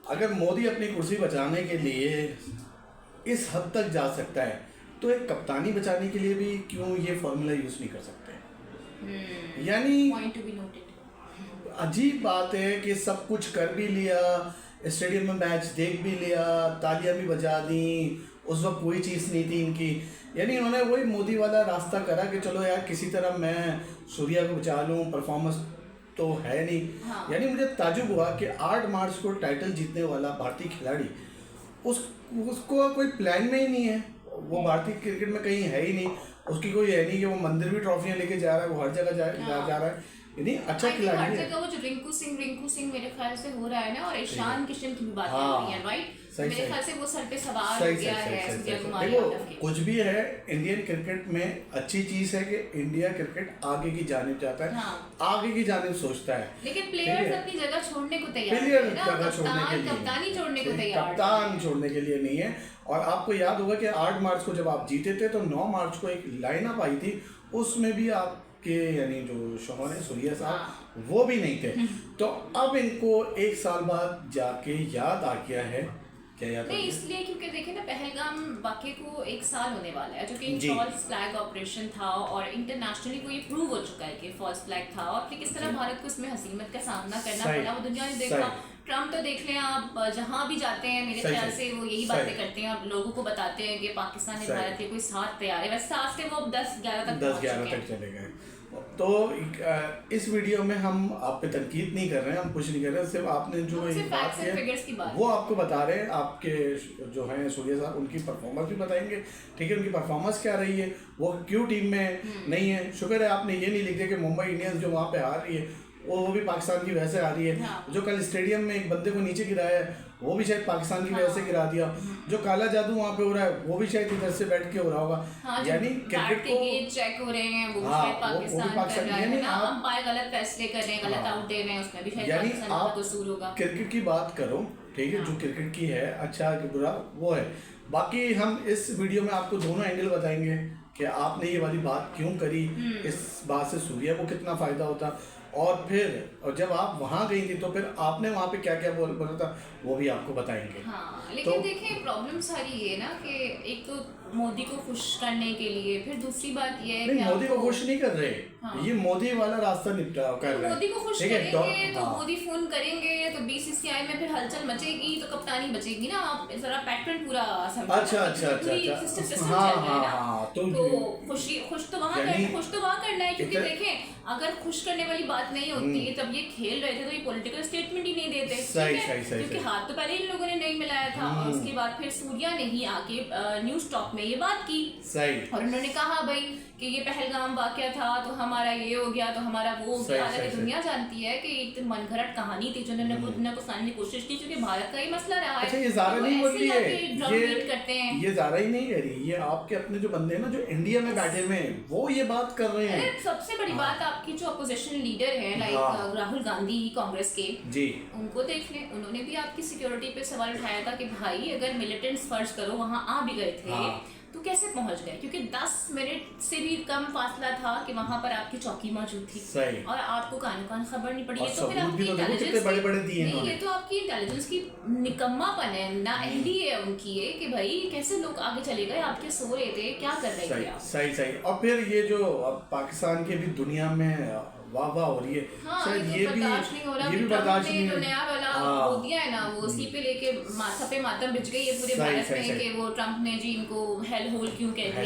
अगर मोदी अपनी कुर्सी बचाने के लिए इस हद तक जा सकता है तो एक कप्तानी बचाने के लिए भी क्यों ये फॉर्मूला यूज नहीं कर सकते? यानी पॉइंट टू बी नोटेड। अजीब बात है कि सब कुछ कर भी लिया, स्टेडियम में मैच देख भी लिया, तालियां भी बजा दी, उस वक्त कोई चीज़ नहीं थी इनकी। यानी इन्होंने वही मोदी वाला रास्ता करा कि चलो यार किसी तरह मैं सूर्या को बचा लूँ, परफॉर्मेंस तो है नहीं। हाँ। यानी मुझे ताजुब हुआ कि 8 मार्च को टाइटल जीतने वाला भारतीय खिलाड़ी उसको कोई प्लान में ही नहीं है, वो भारतीय क्रिकेट में कहीं है ही नहीं, उसकी कोई है नहीं कि वो मंदिर भी ट्रॉफियाँ लेके जा रहा है, वो हर जगह जा रहा है। यानी अच्छा खिलाड़ी है। हर जगह वो जो रिंकू सिंह मेरे ख्याल से हो रहा है ना, और ईशान किशन की भी बात कर रही है, राइट? मेरे ख्याल से वो सर पे सवार हो गया है सूर्या कुमार यादव के। कुछ भी है, इंडियन क्रिकेट में अच्छी चीज है कि इंडिया क्रिकेट आगे की जानिब जाता है। हाँ। आगे की जानिब सोचता है, लेकिन प्लेयर्स अपनी जगह छोड़ने को तैयार है ना, कप्तान छोड़ने को तैयार, कप्तान छोड़ने के लिए नहीं है। और आपको याद होगा कि 8 मार्च को जब आप जीते थे तो 9 मार्च को एक लाइनअप आई थी, उसमें भी आपके यानी जो शोहर है सूर्या साहब वो भी नहीं थे। तो अब इनको 1 साल बाद जाके याद आ गया है, क्या याद नहीं इसलिए क्योंकि देखिए ना, पहलगाम वाकये को 1 साल होने वाला है, जो कि फॉल्स फ्लैग ऑपरेशन था और इंटरनेशनली को ये प्रूव हो चुका है कि फॉल्स फ्लैग था, और फिर किस तरह भारत को इसमें हसीमत का सामना करना पड़ा वो दुनिया ने देखा। ट्रम्प तो देख लें आप, जहाँ भी जाते हैं मेरे ख्याल से वो यही बातें करते हैं और लोगों को बताते हैं कि पाकिस्तान ने भारत के कोई साथ तैयार है, वैसे साथ से वो 10-11 तक चले गए। तो इस वीडियो में हम आप पे तनकीद नहीं कर रहे हैं, हम कुछ नहीं कर रहे हैं, सिर्फ आपने जो बात की वो आपको बता रहे हैं। आपके जो हैं सूर्या साहब, उनकी परफॉर्मेंस भी बताएंगे, ठीक है, उनकी परफॉर्मेंस क्या रही है, वो क्यों टीम में नहीं है। शुक्र है आपने ये नहीं लिख दिया कि मुंबई इंडियंस जो वहाँ पे हार रही है वो भी पाकिस्तान की वजह से आ रही है। हाँ। जो कल स्टेडियम में एक बंदे को नीचे गिराया है वो भी शायद पाकिस्तान की वजह से गिरा दिया। जो काला जादू वहाँ पे हो रहा है वो भी शायद इधर से बैठ के हो रहा होगा। हाँ, यानी क्रिकेट को चेक हो रहे हैं वो शायद पाकिस्तान कर रहा है ना, अंपायर गलत फैसले कर रहे हैं, गलत आउट दे रहे हैं, उसमें भी शायद पाकिस्तान का कसूर होगा। क्रिकेट की बात करो, ठीक है, जो क्रिकेट की है अच्छा कि बुरा वो है। बाकी हम इस वीडियो में आपको दोनों एंगल बताएंगे कि आपने ये वाली बात क्यों करी, इस बात से सूर्या को कितना फायदा होता, और जब आप वहाँ गई थी तो फिर आपने वहाँ पे क्या क्या बोला था वो भी आपको बताएंगे। हाँ, लेकिन देखिए प्रॉब्लम सारी ये ना कि एक तो मोदी को खुश करने के लिए, फिर दूसरी बात ये है कि मोदी को खुश नहीं कर रहे। हाँ। ये मोदी वाला रास्ता निपटा कर रहे हैं। मोदी को खुश करेंगे तो मोदी फोन करेंगे तो बीसीसीआई में फिर हलचल मचेगी, तो कप्तानी बचेगी ना। आप जरा पैटर्न पूरा अच्छा तो खुश तो वहाँ करना है, क्योंकि देखें अगर खुश करने वाली बात नहीं होती तब ये खेल रहे थे तो ये पॉलिटिकल स्टेटमेंट ही नहीं देते, क्योंकि हाथ तो पहले इन लोगों ने नहीं मिलाया था। और उसके बाद फिर सूर्या ने ही आके न्यूज टॉक में ये बात की और उन्होंने कहा भाई कि ये पहलगाम वाकया था तो हमारा ये हो गया तो हमारा वो हो गया। हालांकि दुनिया जानती है कि एक मनगढ़ंत कहानी थी जो उन्होंने दुनिया को सुनाने की कोशिश की, क्योंकि भारत का ही मसला रहा है। ये ज़ारा नहीं बोल रही है, करते हैं ये ज़ारा ही नहीं कह रही, ये आपके अपने जो बंदे हैं ना जो इंडिया में बैठे हुए हैं वो ये बात कर रहे हैं। सबसे बड़ी बात आपकी जो अपोजिशन लीडर है लाइक राहुल गांधी कांग्रेस के जी, उनको देख लें, उन्होंने भी आपकी सिक्योरिटी पे सवाल उठाया था कि भाई अगर मिलिटेंट्स फर्ज करो वहाँ आ भी गए थे तो कैसे पहुंच गए, क्योंकि 10 मिनट से भी कम फासला था कि वहां पर आपकी चौकी मौजूद थी और आपको कान खबर नहीं पड़ी है। तो फिर आपकी इंटेलिजेंस नहीं, ये तो आपकी इंटेलिजेंस की निकम्मापन है ना, एनडीए है उनकी है कि भाई कैसे लोग आगे चले गए, आपके सो रहे थे, क्या कर रहे थे आप। सही। और फिर ये जो पाकिस्तान की भी दुनिया में वाह हो रही है, शायद ये भी बर्दाश्त नहीं हो रहा। जो नया वाला वो दिया है ना, वो उसी पे लेके माथा पे मातम बिछ गई है पूरे भारत में कि वो ट्रम्प ने जी इनको हेल होल क्यों कह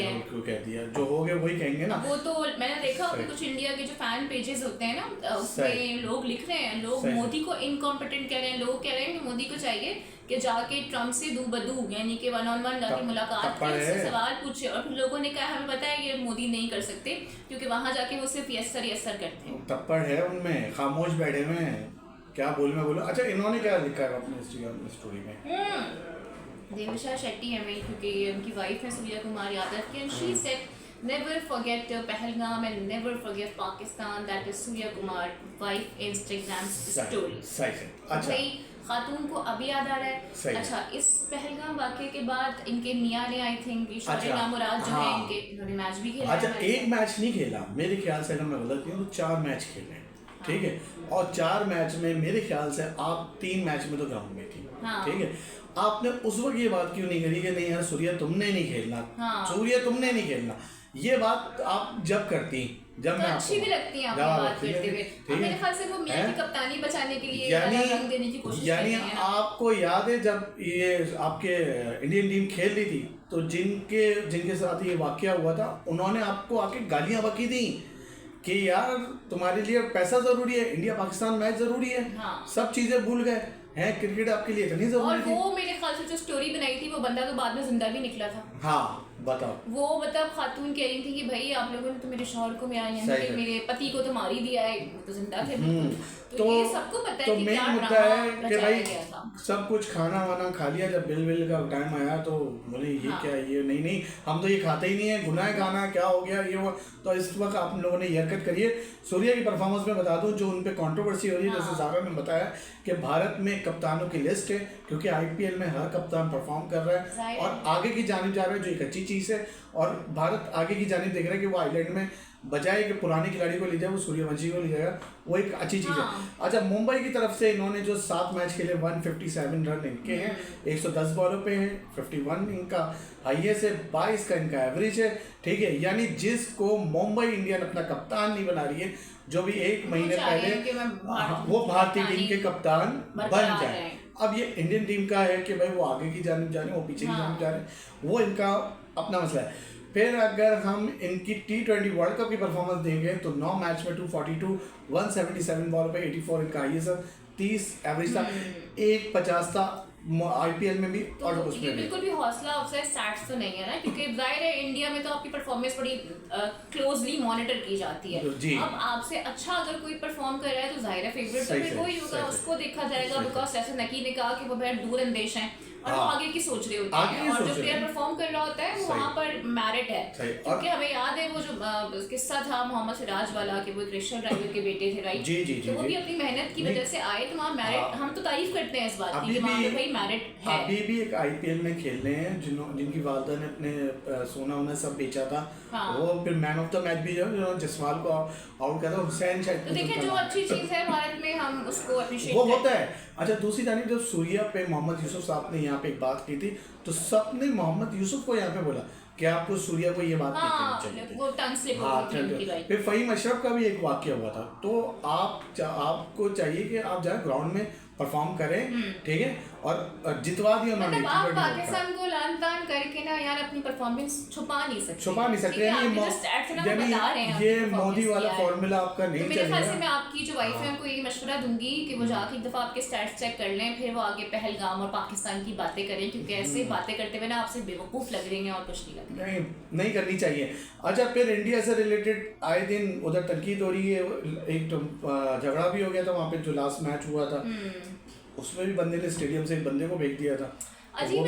दिया, जो हो गया वही कहेंगे ना। वो तो मैंने देखा कुछ इंडिया के जो फैन पेजेस होते हैं ना, उसमें लोग लिख रहे हैं, लोग मोदी को इनकॉम्पिटेंट कह रहे हैं, लोग कह रहे हैं कि मोदी को चाहिए कि जाके ट्रम्प से दूबदू यानी कि 1-on-1 जाके मुलाकात की, उससे सवाल पूछे। और फिर लोगों ने कहा हमें पता है ये मोदी नहीं कर सकते क्योंकि वहां जाके वो सिर्फ यस सर करते हैं। तप्पड़ है उनमें, खामोश बैठे हुए हैं, क्या बोलो। अच्छा, इन्होंने क्या लिखा है अपने इंस्टाग्राम स्टोरी में? देविशा शेट्टी है मेरी, क्योंकि उनकी वाइफ है सूर्या कुमार यादव की, and she said never forget Pahalgam and never forget Pakistan. That is Surya Kumar wife Instagram story. सही। अच्छा, खातून को अभी याद आ रहा है। अच्छा, इस पहलगाम वाकये के बाद इनके मियां ने आई थिंक शौर्य नामुराद जो है इनके, इन्होंने मैच भी खेला। अच्छा, एक मैच नहीं खेला मेरे ख्याल से, अगर मैं गलत नहीं हूँ तो 4 मैच खेले। ठीक है, और 4 मैच में मेरे ख्याल से आप 3 मैच में तो ग्राउंड में थी, ठीक है। आपने उस वक्त ये बात क्यों नहीं करी कि नहीं यार सूर्या तुमने नहीं खेलना, सूर्या तुमने नहीं खेलना, ये बात आप जब करती, जब मैं अच्छी भी लगती है आपकी बात करते हुए, मेरे ख्याल से वो मियां की कप्तानी बचाने के लिए रंग देने की कोशिश कर रही है। आपको याद है जब ये आपके इंडियन टीम खेल रही थी तो जिनके साथ ये वाकया हुआ था, उन्होंने आपको आके गालियां बकी दी कि यार तुम्हारे लिए पैसा जरूरी है, इंडिया पाकिस्तान मैच जरूरी है, सब चीजें भूल गए हैं, क्रिकेट आपके लिए इतनी जरूरी थी। और वो मेरे ख्याल से जो स्टोरी बनाई थी वो बंदा तो बाद में जिंदा भी निकला था। हाँ बताओ, वो मतलब खातून कह रही थी कि भाई आप लोगों ने तो मेरे शौहर को मेरे पति को तो मार ही दिया है, तो जिंदा थे। तो ये सबको पता है कि क्या ड्रामा रचाया गया था। सब कुछ खाना वाना खा लिया, जब बिल का टाइम आया तो बोले ये क्या, ये नहीं हम तो ये खाते ही नहीं है, गुनाह है खाना, क्या हो गया ये वो। तो इस वक्त आप लोगों ने ये हरकत करिए। सूर्या की परफॉर्मेंस में बता दूं जो उन पे कंट्रोवर्सी हो रही है, जैसे सारा ने बताया कि भारत में कप्तानों की लिस्ट है, क्योंकि आईपीएल में हर कप्तान परफॉर्म कर रहा है और आगे की जानिब जा रहा है, जो एक अच्छी चीज़ है। और भारत आगे की जानिब देख रहा है कि वो आइलैंड में बजाय कि पुराने खिलाड़ी को ले जाए वो सूर्यवंशी को ले जाएगा, वो एक अच्छी चीज़ है। अच्छा, मुंबई की तरफ से इन्होंने जो 7 मैच खेले 157 रन इनके हैं, 110 बॉलों पे हैं, 51 इनका हाईएस्ट है, 22 का इनका एवरेज है, ठीक है। यानी जिसको मुंबई इंडियन अपना कप्तान नहीं बना रही है, जो भी 1 महीने पहले वो भारतीय टीम के कप्तान बन जाए। अब ये इंडियन टीम का है कि भाई वो आगे की जानिब जा रहे हैं, वो पीछे की जानिब जा रहे हैं, वो इनका अपना मसला है। फिर अगर हम इनकी T20 वर्ल्ड कप की परफॉर्मेंस देंगे तो 9 मैच में 242, 177 बॉल पे 84 इनका हाईएस्ट है, 30 एवरेज था, 150 था आईपीएल में भी। तो और उसमें ये बिल्कुल भी हौसला अफजाई स्टैट्स तो नहीं है ना, क्योंकि जाहिर है इंडिया में तो आपकी परफॉर्मेंस बड़ी क्लोजली मॉनिटर की जाती है। अब आपसे अच्छा अगर कोई परफॉर्म कर रहा है तो जाहिर है फेवरेट तो फिर वही होगा, उसको देखा जाएगा। बिकॉज जैसे नकी ने कहा कि वो बहुत दूर अंदेश हैं और वो आगे की सोच रहे होते हैं, और जो प्लेयर परफॉर्म कर रहा होता है वो वहाँ पर मेरिट है। क्योंकि हमें याद है वो जो किस्सा था मोहम्मद सिराज वाला कि वो क्रिश्चियन ड्राइवर के बेटे थे, राइट? तो वो भी अपनी मेहनत की वजह से आए, तो वहाँ मेरिट, हम तो तारीफ करते हैं इस बात की कि वहाँ पे भाई मेरिट है। अभी भी एक आईपीएल में खेल रहे हैं जिनकी वालदा ने अपने सोना वोना सब बेचा था, वो फिर मैन ऑफ द मैच भी जो जसवाल को आउट कर, हुसैन शायद। तो देखिए जो अच्छी चीज है भारत में हम उसको अप्रिशिएट वो होता है। अच्छा, दूसरी जानिब जब सूर्या पे मोहम्मद यूसुफ साहब ने यहाँ पे एक बात की थी तो सबने मोहम्मद यूसुफ को यहाँ पे बोला कि आपको सूर्या को ये बात नहीं करनी चाहिए, वो टंग स्लिप होती थी। फिर फहीम अशरफ का भी एक वाकया हुआ था। तो आपको चाहिए कि आप जाए ग्राउंड में परफॉर्म करें, ठीक है, और जितवा दिया उन्होंने। मतलब आप पाकिस्तान को लान तान करके ना यार अपनी परफॉर्मेंस छुपा नहीं सकते, यानी ये मोदी वाला फॉर्मूला आपका नहीं चलेगा। मेरे ख्याल से मैं आपकी जो वाइफ है उनको ये मशवरा दूंगी कि वो जाके एक दफा आपके स्टैट्स चेक कर लें, फिर वो आगे पहलगाम और पाकिस्तान की बातें करें, क्योंकि ऐसे बातें करते हुए ना आपसे बेवकूफ लग रही हैं और कुछ नहीं लग रहा। नहीं करनी चाहिए। अच्छा, फिर इंडिया से रिलेटेड आए दिन उधर तनकीद हो रही है, एक तो झगड़ा भी हो गया था वहाँ पे जो लास्ट मैच हुआ था, उसमें भी बंदे ने स्टेडियम से एक बंदे को फेंक दिया था। अजीब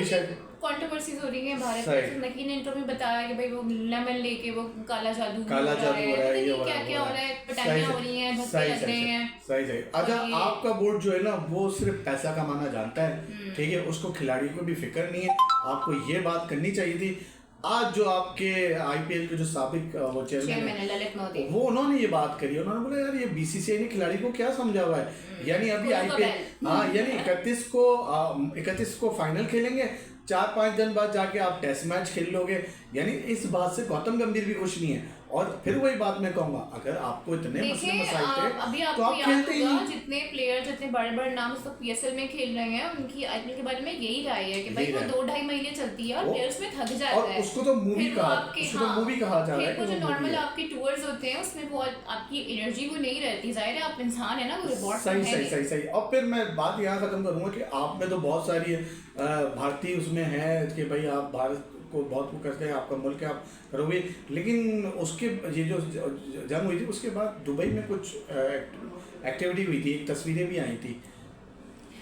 कंट्रोवर्सीज हो रही है भारत में। नकी ने इंटरव्यू में बताया कि भाई वो लेमन लेके वो काला जादू हो रहा है, ये क्या हो रहा है, पटाइयां हो रही हैं, धक्के लग रहे हैं। सही। अच्छा, आपका बोर्ड जो है ना वो सिर्फ पैसा कमाना जानता है, ठीक है, उसको खिलाड़ियों को भी फिक्र नहीं है। आपको ये बात करनी चाहिए थी। आज जो आपके आईपीएल के जो साबिक वो चेयरमैन है ललित मोदी, वो उन्होंने ये बात करी, उन्होंने बोला यार ये बीसीसीआई ने खिलाड़ी को क्या समझा हुआ है, यानी अभी आईपीएल यानी 31 को फाइनल खेलेंगे, 4-5 दिन बाद जाके आप टेस्ट मैच खेल लोगे, यानी इस बात से गौतम गंभीर भी खुश नहीं है। और फिर वही बात मैं कहूँगा, अगर आपको इतने मसले मसाइल थे अभी आपको तो आप खेलते ही नहीं। जितने प्लेयर जितने बड़े रनाम इस वक्त पीएसएल में खेल रहे हैं, उनकी आईपीएल के बारे में यही राय है कि भाई वो 2-2.5 महीने चलती है और प्लेयर्स में थक जाता है। उसको तो मूवी कहा जा रहा है। वो जो नॉर्मल आपके टूर्स होते हैं उसमें वो आपकी एनर्जी वो नहीं रहती, जाहिर है आप इंसान है ना, वो रिवॉर्ड सही। और फिर मैं बात यहाँ खत्म करूँगा कि आप में तो बहुत सारी भारतीय उसमें है कि भाई आप भारत को बहुत वो करते हैं, आपका मुल्क है, आप करोगे, लेकिन उसके ये जो जंग हुई थी उसके बाद दुबई में कुछ एक्टिविटी हुई थी, एक तस्वीरें भी आई थी,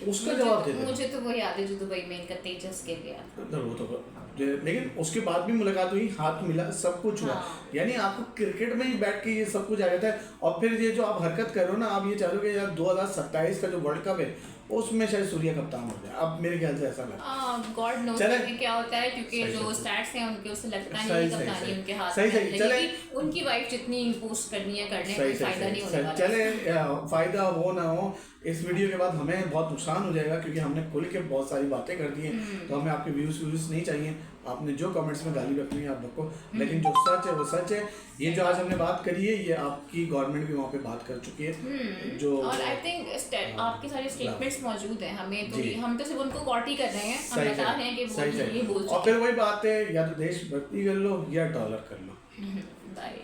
उसका जवाब दे दे। मुझे तो वो याद है जो दुबई में इनका तेजस गिर गया, वो तो लेकिन उसके बाद भी मुलाकात हुई, हाथ मिला, सब कुछ हुआ। यानी आपको क्रिकेट में ही बैठ के ये सब कुछ आ जाता है। और फिर ये जो आप हरकत कर रहे हो ना, आप ये चाह रहे हो कि यार 2027 का जो वर्ल्ड कप है उसमें शायद सूर्या कप्तान हो जाए, अब मेरे ख्याल से ऐसा लगा। गॉड नोस क्या होता है, क्योंकि जो स्टैट्स हैं उनके उससे लगता नहीं, कप्तानी उनके हाथ में चले, उनकी वाइफ जितनी पोस्ट करनी है करने में फायदा नहीं होने वाला। चले फायदा हो ना हो, इस वीडियो के बाद हमें बहुत नुकसान हो जाएगा क्योंकि हमने खुल के बहुत सारी बातें कर दी हैं, तो हमें आपके व्यूज नहीं चाहिए। आपने जो कमेंट्स में गाली रखनी है आप रखो, लेकिन जो सच है वो सच है। ये जो आज हमने बात करी है ये आपकी गवर्नमेंट भी वहाँ पे बात कर चुकी है, जो और आई थिंक आपके सारे स्टेटमेंट्स मौजूद हैं, हमें तो हम तो सिर्फ उनको कॉपी कर रहे हैं, हम बता रहे हैं कि वो ये बोल, और फिर वही बात है, या तो देशभक्ति कर लो या डॉलर कर लो। बाय।